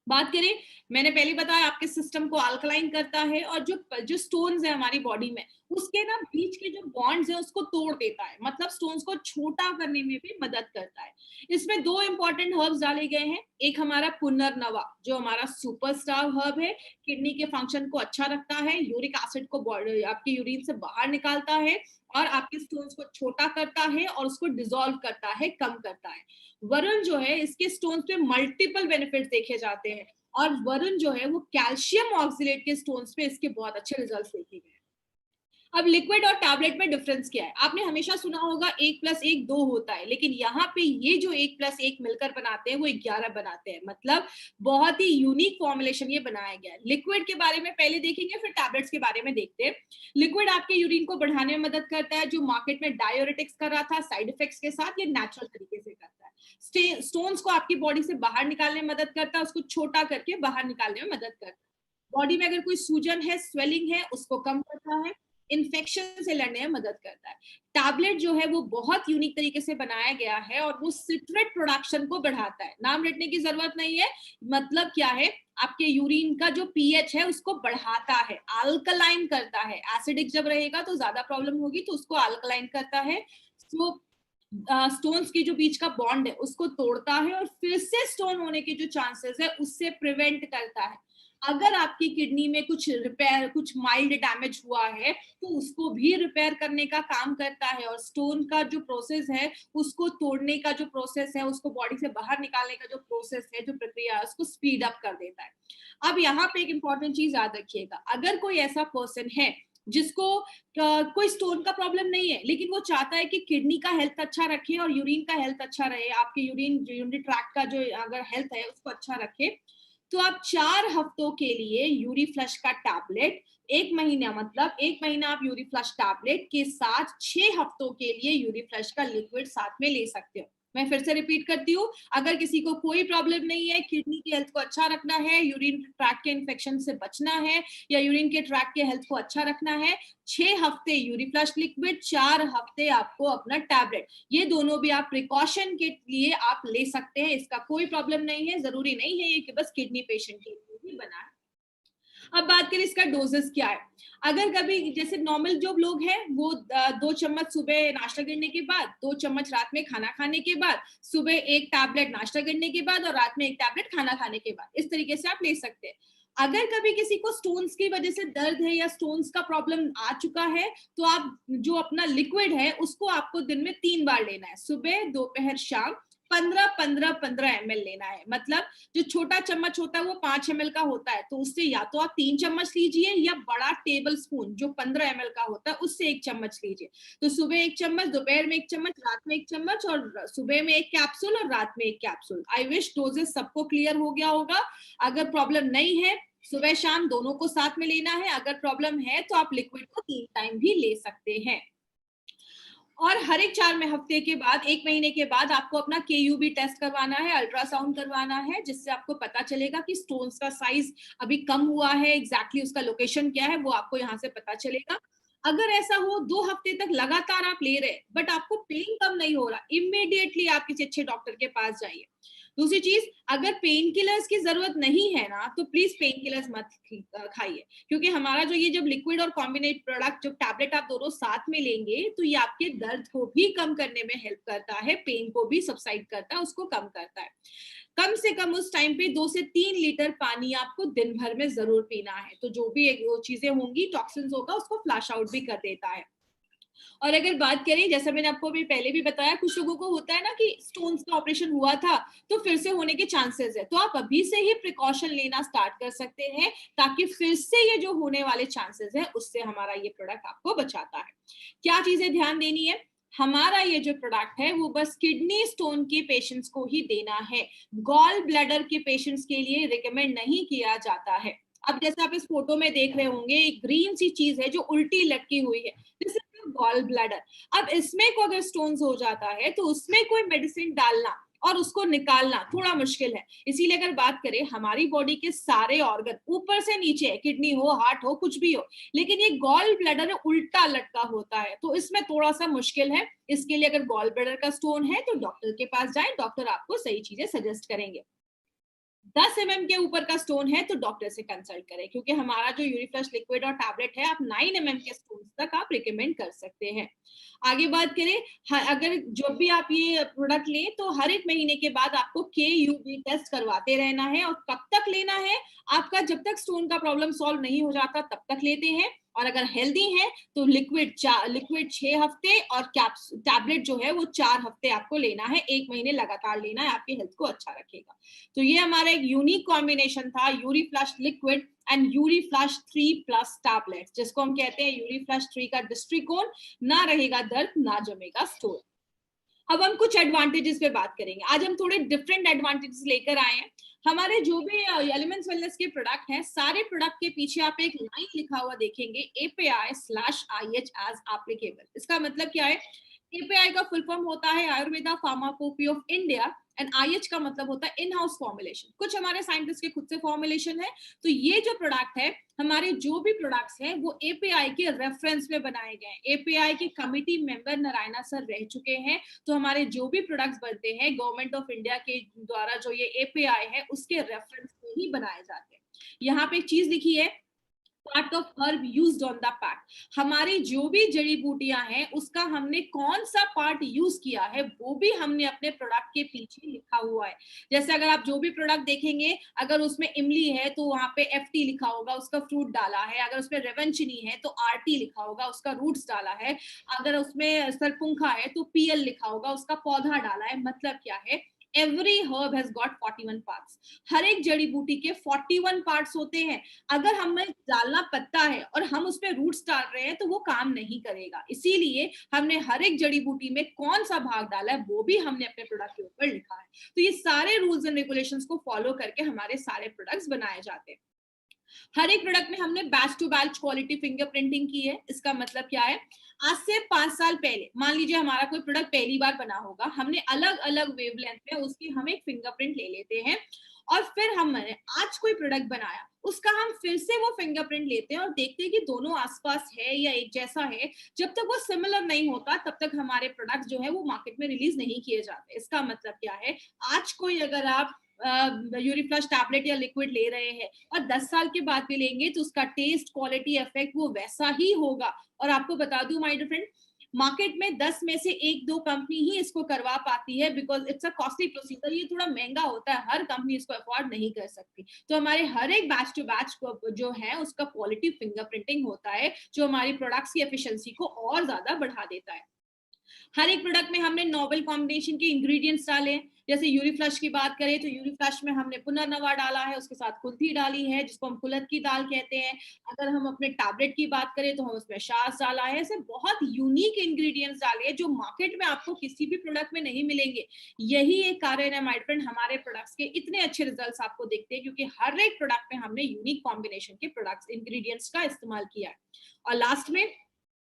बात करें, मैंने पहले बताया आपके सिस्टम को अल्कलाइन करता है, और जो स्टोन्स है हमारी बॉडी में, उसके ना बीच के जो बॉन्ड्स है उसको तोड़ देता है, मतलब स्टोन्स को छोटा करने में भी मदद करता है। इसमें दो इंपॉर्टेंट हर्ब्स डाले गए हैं। एक हमारा पुनर्नवा, जो हमारा सुपरस्टार हर्ब है, किडनी के फंक्शन को अच्छा रखता है, यूरिक एसिड को आपके यूरिन से बाहर निकालता है, और आपके स्टोन्स को छोटा करता है और उसको डिसॉल्व करता है, कम करता है। वरुण जो है, इसके स्टोन्स पे मल्टीपल बेनिफिट्स देखे जाते हैं, और वरुण जो है वो कैल्शियम ऑक्सिलेट के स्टोन्स पे इसके बहुत अच्छे रिजल्ट्स देखे गए। अब लिक्विड और टैबलेट में डिफरेंस क्या है? आपने हमेशा सुना होगा 1+1 2 होता है, लेकिन यहाँ पे ये जो 1+1 मिलकर बनाते हैं वो 11 बनाते हैं, मतलब बहुत ही यूनिक फॉर्मुलेशन ये बनाया गया है। लिक्विड के बारे में पहले देखेंगे, फिर टैबलेट्स के बारे में देखते हैं। लिक्विड आपके यूरिन को बढ़ाने में मदद करता है, जो मार्केट में डायोरेटिक्स कर रहा था साइड इफेक्ट्स के साथ, ये नेचुरल तरीके से करता है। स्टोन्स को आपकी बॉडी से बाहर निकालने में मदद करता है, उसको छोटा करके बाहर निकालने में मदद करता है। बॉडी में अगर कोई सूजन है, स्वेलिंग है, उसको कम करता है, इन्फेक्शन से लड़ने में मदद करता है। टैबलेट जो है वो बहुत यूनिक तरीके से बनाया गया है, और वो सिट्रेट प्रोडक्शन को बढ़ाता है। नाम रटने की जरूरत नहीं है, मतलब क्या है, आपके यूरिन का जो पीएच है उसको बढ़ाता है, अल्कलाइन करता है। एसिडिक जब रहेगा तो ज्यादा प्रॉब्लम होगी, तो उसको अल्कलाइन करता है। तो स्टोन्स के जो बीच का बॉन्ड है उसको तोड़ता है, और फिर से स्टोन होने के जो चांसेस है उससे प्रिवेंट करता है। अगर आपकी किडनी में कुछ माइल्ड डैमेज हुआ है, तो उसको भी रिपेयर करने का काम करता है, और स्टोन का जो प्रोसेस है उसको तोड़ने का जो प्रोसेस है, उसको बॉडी से बाहर निकालने का जो प्रोसेस है, जो प्रक्रिया है, उसको स्पीड अप कर देता है। अब यहाँ पे एक इंपॉर्टेंट चीज याद रखिएगा, अगर कोई ऐसा पर्सन है जिसको कोई स्टोन का प्रॉब्लम नहीं है, लेकिन वो चाहता है कि किडनी का हेल्थ अच्छा रखे और यूरिन का हेल्थ अच्छा रहे, आपके यूरिनरी ट्रैक्ट का जो अगर हेल्थ है उसको अच्छा रखे, तो आप 4 हफ्तों के लिए यूरी फ्लश का टैबलेट, 1 महीना, मतलब 1 महीना आप यूरी फ्लश टैबलेट के साथ 6 हफ्तों के लिए यूरी फ्लश का लिक्विड साथ में ले सकते हो। मैं फिर से रिपीट करती हूँ, अगर किसी को कोई प्रॉब्लम नहीं है, किडनी की हेल्थ को अच्छा रखना है, यूरिन ट्रैक्ट के इन्फेक्शन से बचना है, या यूरिन के ट्रैक्ट के हेल्थ को अच्छा रखना है, 6 हफ्ते यूरी फ्लश लिक्विड, 4 हफ्ते आपको अपना टैबलेट, ये दोनों भी आप प्रिकॉशन के लिए आप ले सकते हैं। इसका कोई प्रॉब्लम नहीं है, जरूरी नहीं है ये कि बस किडनी पेशेंट के लिए ही बना है। अब बात करें इसका डोजेस क्या है। अगर कभी जैसे नॉर्मल जो लोग हैं वो 2 चम्मच सुबह नाश्ता करने के बाद, 2 चम्मच रात में खाना खाने के बाद, सुबह 1 टैबलेट नाश्ता करने के बाद, और रात में 1 टैबलेट खाना खाने के बाद, इस तरीके से आप ले सकते हैं। अगर कभी किसी को स्टोन्स की वजह से दर्द है या स्टोन्स का प्रॉब्लम आ चुका है, तो आप जो अपना लिक्विड है उसको आपको दिन में 3 बार लेना है, सुबह, दोपहर, शाम, 15-15-15 ml लेना है। मतलब जो छोटा चम्मच होता है वो 5 ml का होता है, तो उससे या तो आप 3 चम्मच लीजिए, या बड़ा टेबल स्पून जो 15 ml का होता है उससे 1 चम्मच लीजिए। तो सुबह 1 चम्मच, दोपहर में 1 चम्मच, रात में 1 चम्मच, और सुबह में 1 कैप्सूल और रात में 1 कैप्सूल। आई विश डोजेस सबको क्लियर हो गया होगा। अगर प्रॉब्लम नहीं है, सुबह शाम दोनों को साथ में लेना है। अगर प्रॉब्लम है तो आप लिक्विड को 3 टाइम भी ले सकते हैं। और हर एक 4 में हफ्ते के बाद, 1 महीने के बाद आपको अपना केयूबी टेस्ट करवाना है, अल्ट्रासाउंड करवाना है, जिससे आपको पता चलेगा कि स्टोन्स का साइज अभी कम हुआ है, एग्जैक्टली उसका लोकेशन क्या है वो आपको यहाँ से पता चलेगा। अगर ऐसा हो 2 हफ्ते तक लगातार आप ले रहे बट आपको पेन कम नहीं हो रहा, इमीडिएटली आप किसी अच्छे डॉक्टर के पास जाइए। दूसरी चीज, अगर पेन किलर्स की जरूरत नहीं है ना, तो प्लीज पेन किलर्स मत खाइए, क्योंकि हमारा जो ये जब लिक्विड और कॉम्बिनेट प्रोडक्ट, जब टैबलेट आप दोनों साथ में लेंगे, तो ये आपके दर्द को भी कम करने में हेल्प करता है, पेन को भी सबसाइड करता है, उसको कम करता है। कम से कम उस टाइम पे 2 से 3 लीटर पानी आपको दिन भर में जरूर पीना है, तो जो भी वो चीजें होंगी, टॉक्सिन्स होगा, उसको फ्लश आउट भी कर देता है। और अगर बात करें, जैसा मैंने आपको भी पहले भी बताया, कुछ लोगों को होता है ना कि स्टोन्स का ऑपरेशन हुआ था तो फिर से होने के चांसेस है, तो आप अभी से ही प्रिकॉशन लेना स्टार्ट कर सकते हैं, ताकि फिर से ये जो होने वाले चांसेस है उससे हमारा ये प्रोडक्ट आपको बचाता है। क्या चीजें ध्यान देनी है, हमारा ये जो प्रोडक्ट है वो बस किडनी स्टोन के पेशेंट्स को ही देना है, गॉल ब्लैडर के पेशेंट्स के लिए रिकमेंड नहीं किया जाता है। अब जैसे आप इस फोटो में देख रहे होंगे, एक ग्रीन सी चीज है जो उल्टी लटकी हुई है, दिस इज गॉल ब्लैडर। अब इसमें को अगर स्टोन्स हो जाता है तो उसमें कोई मेडिसिन डालना और उसको निकालना थोड़ा मुश्किल है। इसीलिए अगर बात करें, हमारी बॉडी के सारे ऑर्गन ऊपर से नीचे है, किडनी हो, हार्ट हो, कुछ भी हो, लेकिन ये गॉल ब्लैडर उल्टा लटका होता है, तो इसमें थोड़ा सा मुश्किल है। इसके लिए अगर गॉल ब्लैडर का स्टोन है तो डॉक्टर के पास जाए, डॉक्टर आपको सही चीजें सजेस्ट करेंगे। 10 के ऊपर का स्टोन है तो डॉक्टर से कंसल्ट करें, क्योंकि हमारा जो यूरिफ्लश लिक्विड और टैबलेट है आप 9 के स्टोन तक आप रिकमेंड कर सकते हैं। आगे बात करें, अगर जब भी आप ये प्रोडक्ट लें तो हर एक महीने के बाद आपको KUB टेस्ट करवाते रहना है। और कब तक लेना है? आपका जब तक स्टोन का प्रॉब्लम सॉल्व नहीं हो जाता तब तक लेते हैं। और अगर हेल्दी है तो लिक्विड 6 हफ्ते और टैबलेट जो है वो 4 हफ्ते आपको लेना है। 1 महीने लगातार लेना है, आपकी हेल्थ को अच्छा रखेगा। तो ये हमारा एक यूनिक कॉम्बिनेशन था, यूरिफ्लश लिक्विड एंड यूरिफ्लश 3+ टैबलेट्स, जिसको हम कहते हैं यूरिफ्लश 3 का दृष्टिकोण, ना रहेगा दर्द ना जमेगा स्टोन। अब हम कुछ एडवांटेजेस पे बात करेंगे। आज हम थोड़े डिफरेंट एडवांटेजेस लेकर आए हैं। हमारे जो भी एलिमेंट्स वेलनेस के प्रोडक्ट हैं, सारे प्रोडक्ट के पीछे आप एक लाइन लिखा हुआ देखेंगे, API/IH एज एप्लीकेबल। इसका मतलब क्या है? API का फुल फॉर्म होता है Ayurveda pharmacopoeia of India, and IH का मतलब होता है इन हाउस फॉर्मुलेशन। कुछ हमारे साइंटिस्ट के खुद से फॉर्मुलेशन है। तो ये जो प्रोडक्ट है, हमारे जो भी प्रोडक्ट्स हैं वो API के रेफरेंस में बनाए गए हैं। API के कमिटी मेंबर नारायणा सर रह चुके हैं। तो हमारे जो भी प्रोडक्ट्स बनते हैं गवर्नमेंट ऑफ इंडिया के द्वारा, जो ये API है उसके रेफरेंस में ही बनाए जाते हैं। यहाँ पे एक चीज लिखी है, part of herb used on the pack. हमारी जो भी जड़ी बूटियां हैं उसका हमने कौन सा पार्ट यूज किया है वो भी हमने अपने प्रोडक्ट के पीछे लिखा हुआ है। जैसे अगर आप जो भी प्रोडक्ट देखेंगे, अगर उसमें इमली है तो वहां पे FT लिखा होगा, उसका फ्रूट डाला है। अगर उसमें रेवंचनी है तो RT लिखा होगा, उसका रूट्स डाला है। अगर उसमें सरपुंखा है तो PL लिखा होगा, उसका पौधा डाला है। मतलब क्या है? Every herb has got 41 parts. हर एक जड़ी बूटी के 41 पार्ट्स होते हैं। अगर हमें डालना पत्ता है और हम उसमें रूट्स डाल रहे हैं तो वो काम नहीं करेगा। इसीलिए हमने हर एक जड़ी बूटी में कौन सा भाग डाला है वो भी हमने अपने प्रोडक्ट के ऊपर लिखा है। तो ये सारे रूल्स एंड रेगुलेशंस को फॉलो करके हमारे सारे प्रोडक्ट्स बनाए जाते हैं। हर एक प्रोडक्ट में हमने batch to batch quality fingerprinting की है। इसका मतलब क्या है? आज से 5 साल पहले मान लीजिए हमारा कोई प्रोडक्ट पहली बार बना होगा, हमने अलग अलग वेवलेंथ में उसकी हम एक फिंगरप्रिंट ले लेते हैं। और फिर हमने आज कोई प्रोडक्ट बनाया, उसका हम फिर से वो फिंगरप्रिंट लेते हैं और देखते हैं कि दोनों आसपास है या एक जैसा है। जब तक वो सिमिलर नहीं होता तब तक हमारे प्रोडक्ट जो है वो मार्केट में रिलीज नहीं किए जाते। इसका मतलब क्या है? आज कोई अगर आप यूरिफ्लश टैबलेट या लिक्विड ले रहे हैं और 10 साल के बाद भी लेंगे तो उसका टेस्ट, क्वालिटी, इफेक्ट वो वैसा ही होगा। और आपको बता दूं माय डियर फ्रेंड, मार्केट में 10 में से 1-2 कंपनी ही इसको करवा पाती है, because it's a costly procedure. ये थोड़ा महंगा होता है, हर कंपनी इसको अफोर्ड नहीं कर सकती। तो हमारे हर एक बैच टू बैच जो है उसका क्वालिटी फिंगरप्रिंटिंग होता है, जो हमारी प्रोडक्ट्स की एफिशिएंसी को और ज्यादा बढ़ा देता है। हर एक प्रोडक्ट में हमने नोवेल कॉम्बिनेशन के इंग्रेडिएंट्स डाले हैं। जैसे यूरिफ्लश की बात करें तो यूरिफ्लश में हमने पुनर्नवा डाला है, उसके साथ कुल्थी डाली है जिसको हम कुलत की दाल कहते हैं। अगर हम अपने टैबलेट की बात करें तो हम उसमें शास डाला है। ऐसे बहुत यूनिक इंग्रेडिएंट्स डाले हैं जो मार्केट में आपको किसी भी प्रोडक्ट में नहीं मिलेंगे। यही एक कारण है माय फ्रेंड, हमारे प्रोडक्ट्स के इतने अच्छे रिजल्ट्स आपको दिखते हैं, क्योंकि हर एक प्रोडक्ट में हमने यूनिक कॉम्बिनेशन के प्रोडक्ट्स इंग्रेडिएंट्स का इस्तेमाल किया है। और लास्ट में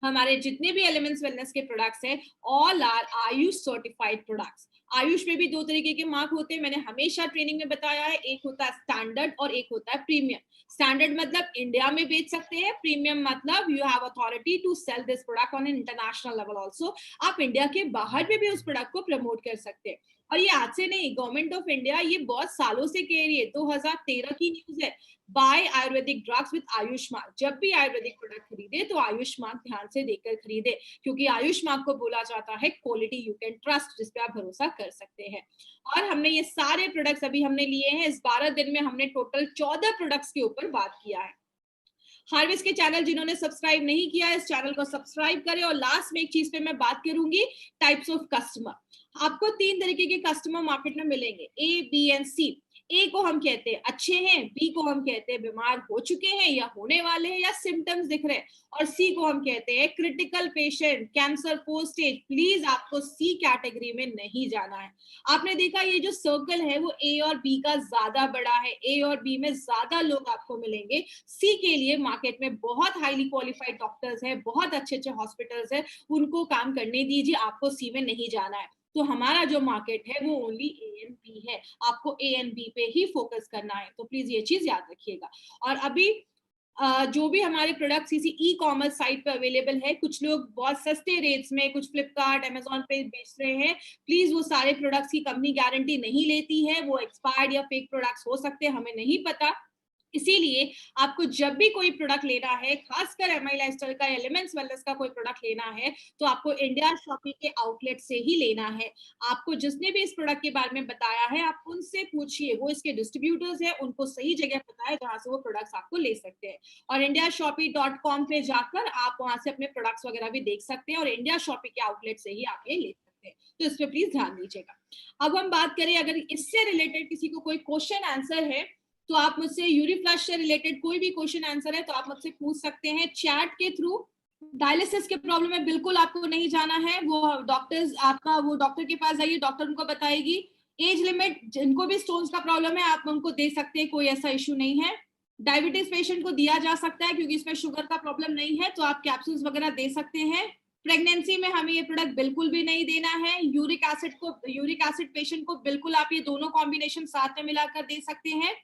हमारे जितने भी एलिमेंट्स वेलनेस के प्रोडक्ट्स हैं, all are AYUSH certified products. AYUSH में भी 2 तरीके के मार्क होते हैं, मैंने हमेशा ट्रेनिंग में बताया है। एक होता है स्टैंडर्ड और एक होता है प्रीमियम। स्टैंडर्ड मतलब इंडिया में बेच सकते हैं, प्रीमियम मतलब you have authority to sell this product on an international level also. आप इंडिया के बाहर में भी उस प्रोडक्ट को प्रमोट कर सकते हैं। और ये आज से नहीं, गवर्नमेंट ऑफ इंडिया ये बहुत सालों से कह रही है। 2013 की न्यूज है, buy Ayurvedic drugs with AYUSH mark. जब भी आयुर्वेदिक प्रोडक्ट खरीदे तो आयुष मार्क ध्यान से देखकर खरीदे, क्योंकि आयुष मार्क को बोला जाता है क्वालिटी यू कैन ट्रस्ट, जिस पे आप भरोसा कर सकते हैं। और हमने ये सारे प्रोडक्ट्स अभी हमने लिए हैं। इस 12 दिन में हमने टोटल 14 प्रोडक्ट्स के ऊपर बात किया है। हार्वेस्ट के चैनल जिन्होंने सब्सक्राइब नहीं किया है, इस चैनल को सब्सक्राइब करें। और लास्ट में एक चीज पे मैं बात करूंगी, टाइप्स ऑफ कस्टमर। आपको 3 तरीके के कस्टमर मार्केट में मिलेंगे, A, B एंड C। ए को हम कहते हैं अच्छे हैं, बी को हम कहते हैं बीमार हो चुके हैं या होने वाले हैं या सिम्टम्स दिख रहे हैं, और सी को हम कहते हैं critical patient, cancer 4 stage. Please आपको सी कैटेगरी में नहीं जाना है। आपने देखा ये जो सर्कल है वो ए और बी का ज्यादा बड़ा है, ए और बी में ज्यादा लोग आपको मिलेंगे। सी के लिए मार्केट में बहुत हाईली क्वालिफाइड डॉक्टर्स हैं, बहुत अच्छे अच्छे हॉस्पिटल्स हैं, उनको काम करने दीजिए, आपको सी में नहीं जाना है। तो हमारा जो मार्केट है वो ओनली ए एंड बी है, आपको ए एंड बी पे ही फोकस करना है। तो प्लीज ये चीज याद रखिएगा। और अभी जो भी हमारे प्रोडक्ट्स किसी ई कॉमर्स साइट पे अवेलेबल है, कुछ लोग बहुत सस्ते रेट्स में कुछ फ्लिपकार्ट, अमेजोन पे बेच रहे हैं, प्लीज वो सारे प्रोडक्ट्स की कंपनी गारंटी नहीं लेती है, वो एक्सपायर्ड या फेक प्रोडक्ट्स हो सकते हैं, हमें नहीं पता। इसीलिए आपको जब भी कोई प्रोडक्ट लेना है, खासकर एमआई लाइफस्टाइल का, एलिमेंट्स वेलनेस का कोई प्रोडक्ट लेना है, तो आपको इंडिया शॉपी के आउटलेट से ही लेना है। आपको जिसने भी इस प्रोडक्ट के बारे में बताया है, आप उनसे पूछिए, वो इसके डिस्ट्रीब्यूटर्स है, उनको सही जगह पता है जहां से वो प्रोडक्ट्स आपको ले सकते हैं। और indiashopee.com पे जाकर आप वहां से अपने प्रोडक्ट्स वगैरह भी देख सकते हैं और इंडिया शॉपी के आउटलेट से ही आप ये ले सकते हैं। तो इस पर प्लीज ध्यान दीजिएगा। अब हम बात करें, अगर इससे रिलेटेड किसी को कोई क्वेश्चन आंसर है, तो आप मुझसे यूरीफ्लश से रिलेटेड कोई भी क्वेश्चन आंसर है तो आप मुझसे पूछ सकते हैं चैट के थ्रू। डायलिसिस के प्रॉब्लम में बिल्कुल आपको नहीं जाना है, वो डॉक्टर्स, आपका वो डॉक्टर के पास जाइए, डॉक्टर उनको बताएगी। एज लिमिट, जिनको भी स्टोन्स का प्रॉब्लम है आप उनको दे सकते हैं, कोई ऐसा इशू नहीं है। डायबिटीज पेशेंट को दिया जा सकता है क्योंकि इसमें शुगर का प्रॉब्लम नहीं है, तो आप कैप्सूल्स वगैरह दे सकते हैं। प्रेगनेंसी में हमें ये प्रोडक्ट बिल्कुल भी नहीं देना है। यूरिक एसिड पेशेंट को बिल्कुल आप ये दोनों कॉम्बिनेशन साथ में मिलाकर दे सकते हैं।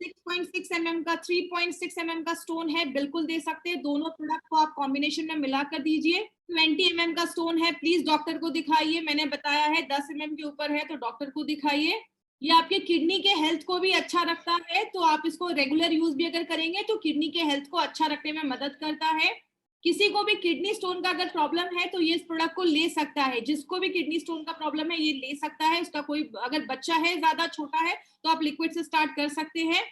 6.6 mm का 3.6 mm का स्टोन है, बिल्कुल दे सकते हैं। दोनों प्रोडक्ट को आप कॉम्बिनेशन में मिलाकर दीजिए। 20 mm का स्टोन है, प्लीज डॉक्टर को दिखाइए। मैंने बताया है 10 mm के ऊपर है तो डॉक्टर को दिखाइए। ये आपके किडनी के हेल्थ को भी अच्छा रखता है, तो आप इसको रेगुलर यूज भी अगर करेंगे तो किडनी के हेल्थ को अच्छा रखने में मदद करता है। किसी को भी किडनी स्टोन का अगर प्रॉब्लम है तो ये इस प्रोडक्ट को ले सकता है। जिसको भी किडनी स्टोन का प्रॉब्लम है ये ले सकता है। उसका कोई, अगर बच्चा है ज्यादा छोटा है तो आप लिक्विड से स्टार्ट कर सकते हैं।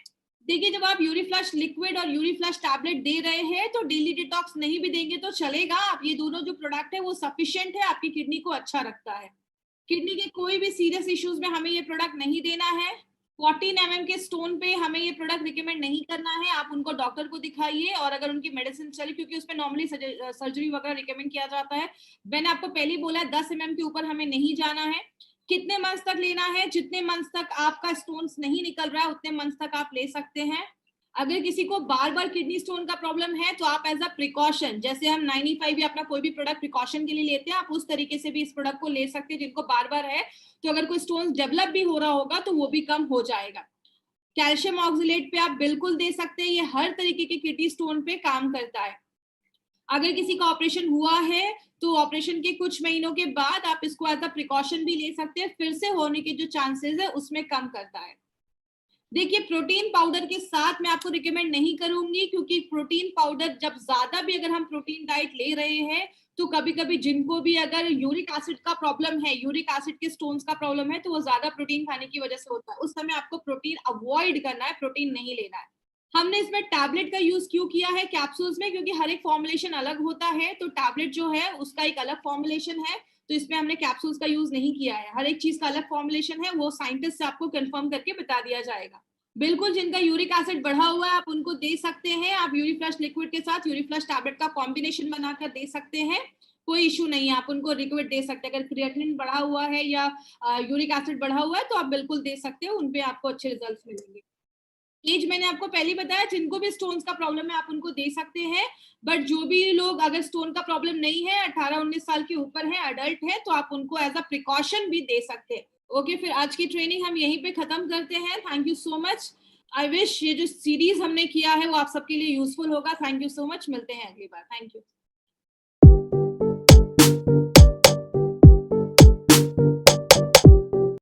देखिए, जब आप यूरीफ्लश लिक्विड और यूरीफ्लश टैबलेट दे रहे हैं तो डेली डिटॉक्स नहीं भी देंगे तो चलेगा। आप ये दोनों जो प्रोडक्ट है वो सफिशिएंट है, आपकी किडनी को अच्छा रखता है। किडनी के कोई भी सीरियस इश्यूज में हमें ये प्रोडक्ट नहीं देना है। 14 mm के स्टोन पे हमें ये प्रोडक्ट रिकमेंड नहीं करना है। आप उनको डॉक्टर को दिखाइए और अगर उनकी मेडिसिन चले, क्योंकि उसमें नॉर्मली सर्जरी वगैरह रिकमेंड किया जाता है। मैंने आपको पहले ही बोला है 10 mm के ऊपर हमें नहीं जाना है। कितने मंथ्स तक लेना है? जितने मंथ्स तक आपका स्टोन्स नहीं निकल रहा है उतने मंथ्स तक आप ले सकते हैं। अगर किसी को बार बार किडनी स्टोन का प्रॉब्लम है तो आप एज अ प्रिकॉशन, जैसे हम 95 या अपना कोई भी प्रोडक्ट प्रिकॉशन के लिए लेते हैं, आप उस तरीके से भी इस प्रोडक्ट को ले सकते हैं। जिनको बार बार है तो अगर कोई स्टोन डेवलप भी हो रहा होगा तो वो भी कम हो जाएगा। कैल्शियम ऑक्सलेट पे आप बिल्कुल दे सकते हैं, ये हर तरीके के किडनी स्टोन पे काम करता है। अगर किसी का ऑपरेशन हुआ है तो ऑपरेशन के कुछ महीनों के बाद आप इसको एज अ प्रिकॉशन भी ले सकते हैं, फिर से होने के जो चांसेस है उसमें कम करता है। देखिए, प्रोटीन पाउडर के साथ मैं आपको रिकमेंड नहीं करूंगी, क्योंकि प्रोटीन पाउडर जब ज्यादा भी अगर हम प्रोटीन डाइट ले रहे हैं तो कभी कभी जिनको भी अगर यूरिक एसिड का प्रॉब्लम है, यूरिक एसिड के स्टोन्स का प्रॉब्लम है, तो वो ज्यादा प्रोटीन खाने की वजह से होता है। उस समय आपको प्रोटीन अवॉइड करना है, प्रोटीन नहीं लेना है। हमने इसमें टैबलेट का यूज क्यों किया है कैप्सूल्स में? क्योंकि हर एक फॉर्मुलेशन अलग होता है, तो टैबलेट जो है उसका एक अलग फॉर्मुलेशन है, तो इसमें हमने कैप्सूल्स का यूज नहीं किया है। हर एक चीज का अलग फॉर्मुलेशन है, वो साइंटिस्ट से आपको कंफर्म करके बता दिया जाएगा। बिल्कुल, जिनका यूरिक एसिड बढ़ा हुआ है आप उनको दे सकते हैं। आप यूरीफ्लश लिक्विड के साथ यूरीफ्लश टैबलेट का कॉम्बिनेशन बनाकर दे सकते हैं, कोई इशू नहीं है। आप उनको लिक्विड दे सकते हैं। अगर क्रिएटिनिन बढ़ा हुआ है या यूरिक एसिड बढ़ा हुआ है तो आप बिल्कुल दे सकते हो, उनपे आपको अच्छे रिजल्ट मिलेंगे। एज मैंने आपको पहले बताया, जिनको भी स्टोन्स का प्रॉब्लम है आप उनको दे सकते हैं। बट जो भी लोग अगर स्टोन का प्रॉब्लम नहीं है, 18-19 साल के ऊपर है, अडल्ट है, तो आप उनको एज अ प्रिकॉशन भी दे सकते हैं। ओके, फिर आज की ट्रेनिंग हम यहीं पे खत्म करते हैं। Thank you so much. I wish ये जो सीरीज हमने किया है वो आप सबके लिए यूजफुल होगा। थैंक यू सो मच, मिलते हैं अगली बार। Thank you.